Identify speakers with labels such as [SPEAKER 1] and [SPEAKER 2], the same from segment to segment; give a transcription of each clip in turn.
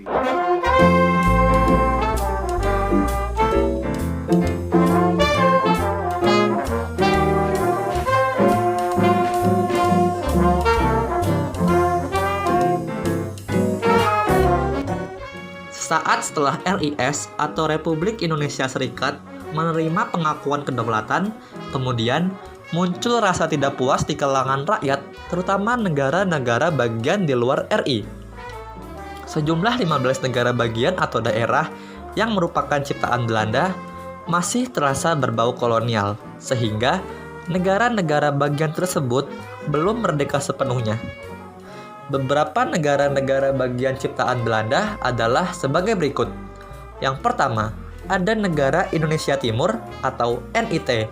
[SPEAKER 1] Saat setelah RIS atau Republik Indonesia Serikat menerima pengakuan kedaulatan, kemudian muncul rasa tidak puas di kalangan rakyat, terutama negara-negara bagian di luar RI. Sejumlah 15 negara bagian atau daerah yang merupakan ciptaan Belanda masih terasa berbau kolonial, sehingga negara-negara bagian tersebut belum merdeka sepenuhnya. Beberapa negara-negara bagian ciptaan Belanda adalah sebagai berikut. Yang pertama, ada negara Indonesia Timur atau NIT.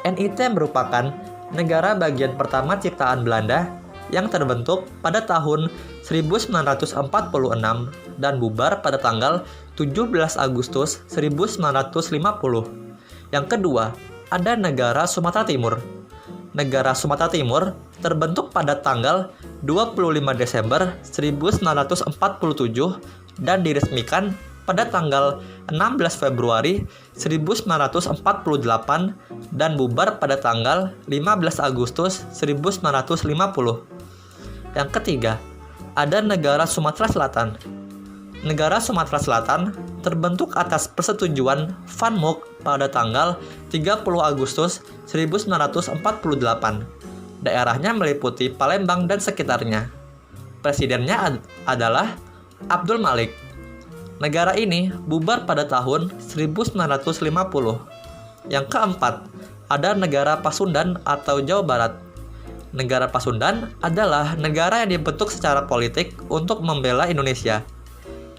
[SPEAKER 1] NIT merupakan negara bagian pertama ciptaan Belanda yang terbentuk pada tahun 1946 dan bubar pada tanggal 17 Agustus 1950. Yang kedua, ada negara Sumatera Timur. Negara Sumatera Timur terbentuk pada tanggal 25 Desember 1947 dan diresmikan pada tanggal 16 Februari 1948 dan bubar pada tanggal 15 Agustus 1950. Yang ketiga, ada negara Sumatera Selatan. Negara Sumatera Selatan terbentuk atas persetujuan Van Mook pada tanggal 30 Agustus 1948. Daerahnya meliputi Palembang dan sekitarnya. Presidennya adalah Abdul Malik. Negara ini bubar pada tahun 1950. Yang keempat, ada negara Pasundan atau Jawa Barat. Negara Pasundan adalah negara yang dibentuk secara politik untuk membela Indonesia.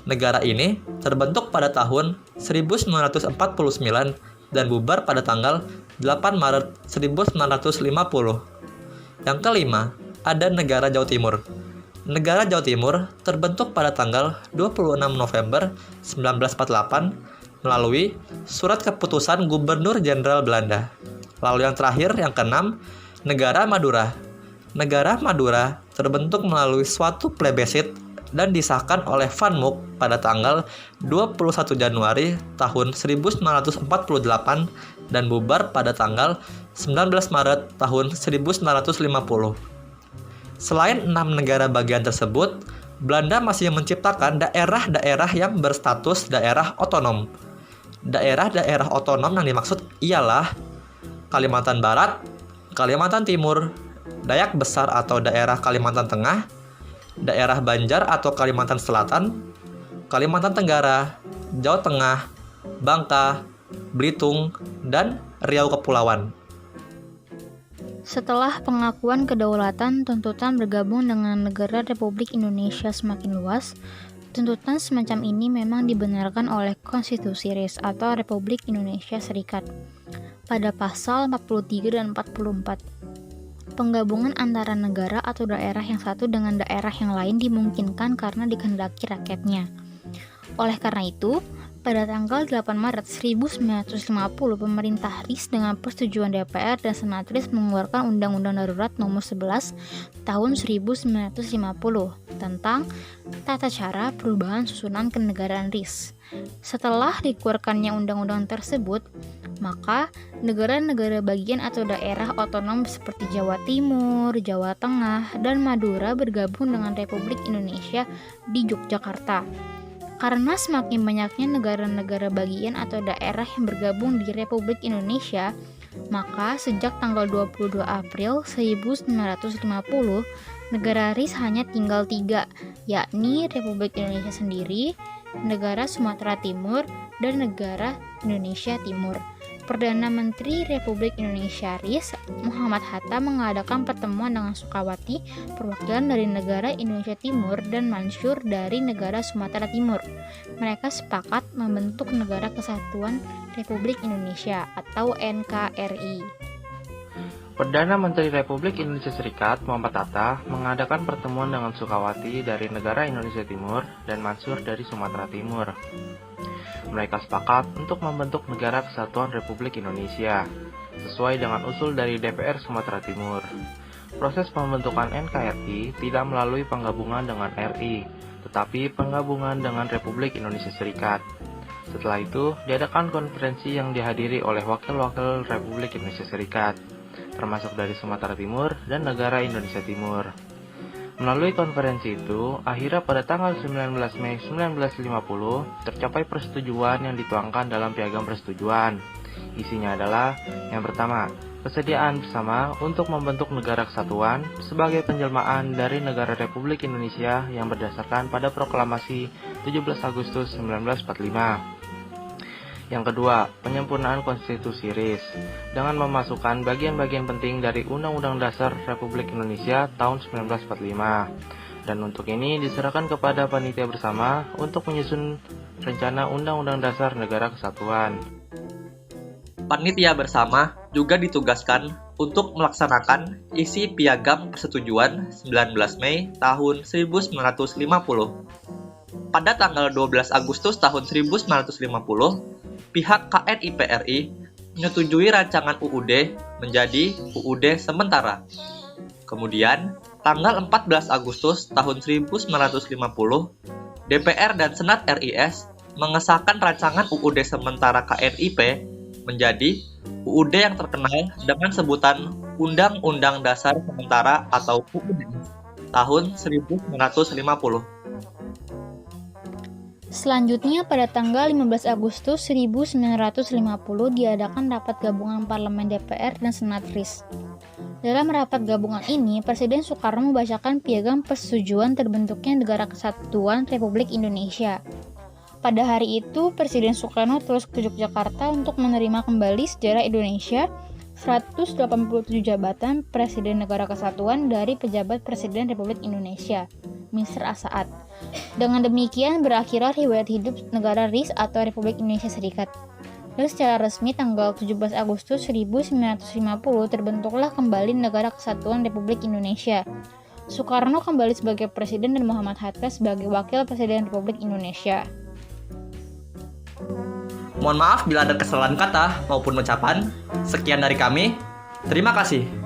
[SPEAKER 1] Negara ini terbentuk pada tahun 1949 dan bubar pada tanggal 8 Maret 1950. Yang kelima, ada negara Jawa Timur. Negara Jawa Timur terbentuk pada tanggal 26 November 1948 melalui surat keputusan Gubernur Jenderal Belanda. Lalu yang terakhir, yang keenam, negara Madura. Negara Madura terbentuk melalui suatu plebisit dan disahkan oleh Van Mook pada tanggal 21 Januari tahun 1948 dan bubar pada tanggal 19 Maret tahun 1950. Selain 6 negara bagian tersebut, Belanda masih menciptakan daerah-daerah yang berstatus daerah otonom. Daerah-daerah otonom yang dimaksud ialah Kalimantan Barat, Kalimantan Timur, Dayak Besar atau daerah Kalimantan Tengah, daerah Banjar atau Kalimantan Selatan, Kalimantan Tenggara, Jawa Tengah, Bangka, Belitung, dan Riau Kepulauan.
[SPEAKER 2] Setelah pengakuan kedaulatan, tuntutan bergabung dengan negara Republik Indonesia semakin luas. Tuntutan semacam ini memang dibenarkan oleh Konstitusi RIS atau Republik Indonesia Serikat pada pasal 43 dan 44. Penggabungan antara negara atau daerah yang satu dengan daerah yang lain dimungkinkan karena dikehendaki rakyatnya. Oleh karena itu, pada tanggal 8 Maret 1950, pemerintah RIS dengan persetujuan DPR dan Senat RIS mengeluarkan Undang-Undang Darurat Nomor 11 Tahun 1950 tentang tata cara perubahan susunan kenegaraan RIS. Setelah dikeluarkannya undang-undang tersebut, maka negara-negara bagian atau daerah otonom seperti Jawa Timur, Jawa Tengah, dan Madura bergabung dengan Republik Indonesia di Yogyakarta. Karena semakin banyaknya negara-negara bagian atau daerah yang bergabung di Republik Indonesia, maka sejak tanggal 22 April 1950, negara RIS hanya tinggal 3, yakni Republik Indonesia sendiri, negara Sumatera Timur, dan negara Indonesia Timur. Perdana Menteri Republik Indonesia RIS, Muhammad Hatta mengadakan pertemuan dengan Sukawati, perwakilan dari negara Indonesia Timur, dan Mansur dari negara Sumatera Timur. Mereka sepakat membentuk Negara Kesatuan Republik Indonesia atau NKRI.
[SPEAKER 3] Perdana Menteri Republik Indonesia Serikat, Muhammad Hatta, mengadakan pertemuan dengan Sukawati dari negara Indonesia Timur dan Mansur dari Sumatera Timur. Mereka sepakat untuk membentuk Negara Kesatuan Republik Indonesia, sesuai dengan usul dari DPR Sumatera Timur. Proses pembentukan NKRI tidak melalui penggabungan dengan RI, tetapi penggabungan dengan Republik Indonesia Serikat. Setelah itu, diadakan konferensi yang dihadiri oleh wakil-wakil Republik Indonesia Serikat, termasuk dari Sumatera Timur dan negara Indonesia Timur. Melalui konferensi itu, akhirnya pada tanggal 19 Mei 1950 tercapai persetujuan yang dituangkan dalam Piagam Persetujuan. Isinya adalah, yang pertama, kesediaan bersama untuk membentuk negara kesatuan sebagai penjelmaan dari negara Republik Indonesia yang berdasarkan pada proklamasi 17 Agustus 1945. Yang kedua, penyempurnaan konstitusi RIS dengan memasukkan bagian-bagian penting dari Undang-Undang Dasar Republik Indonesia tahun 1945. Dan untuk ini diserahkan kepada panitia bersama untuk menyusun rencana Undang-Undang Dasar Negara Kesatuan.
[SPEAKER 1] Panitia bersama juga ditugaskan untuk melaksanakan isi Piagam Persetujuan 19 Mei tahun 1950. Pada tanggal 12 Agustus tahun 1950, pihak KNIPRI menyetujui rancangan UUD menjadi UUD sementara. Kemudian, tanggal 14 Agustus tahun 1950, DPR dan Senat RIS mengesahkan rancangan UUD sementara KNIP menjadi UUD yang terkenal dengan sebutan Undang-Undang Dasar Sementara atau UUD tahun 1950.
[SPEAKER 2] Selanjutnya, pada tanggal 15 Agustus 1950 diadakan rapat gabungan Parlemen DPR dan Senat RIS. Dalam rapat gabungan ini, Presiden Soekarno membacakan Piagam Persetujuan terbentuknya Negara Kesatuan Republik Indonesia. Pada hari itu, Presiden Soekarno terus ke Yogyakarta untuk menerima kembali sejarah Indonesia 187 jabatan Presiden Negara Kesatuan dari pejabat Presiden Republik Indonesia, Mr. Asaat. Dengan demikian berakhirlah riwayat hidup negara RIS atau Republik Indonesia Serikat. Dan secara resmi tanggal 17 Agustus 1950 terbentuklah kembali Negara Kesatuan Republik Indonesia. Soekarno kembali sebagai presiden dan Muhammad Hatta sebagai wakil presiden Republik Indonesia.
[SPEAKER 1] Mohon maaf bila ada kesalahan kata maupun ucapan. Sekian dari kami. Terima kasih.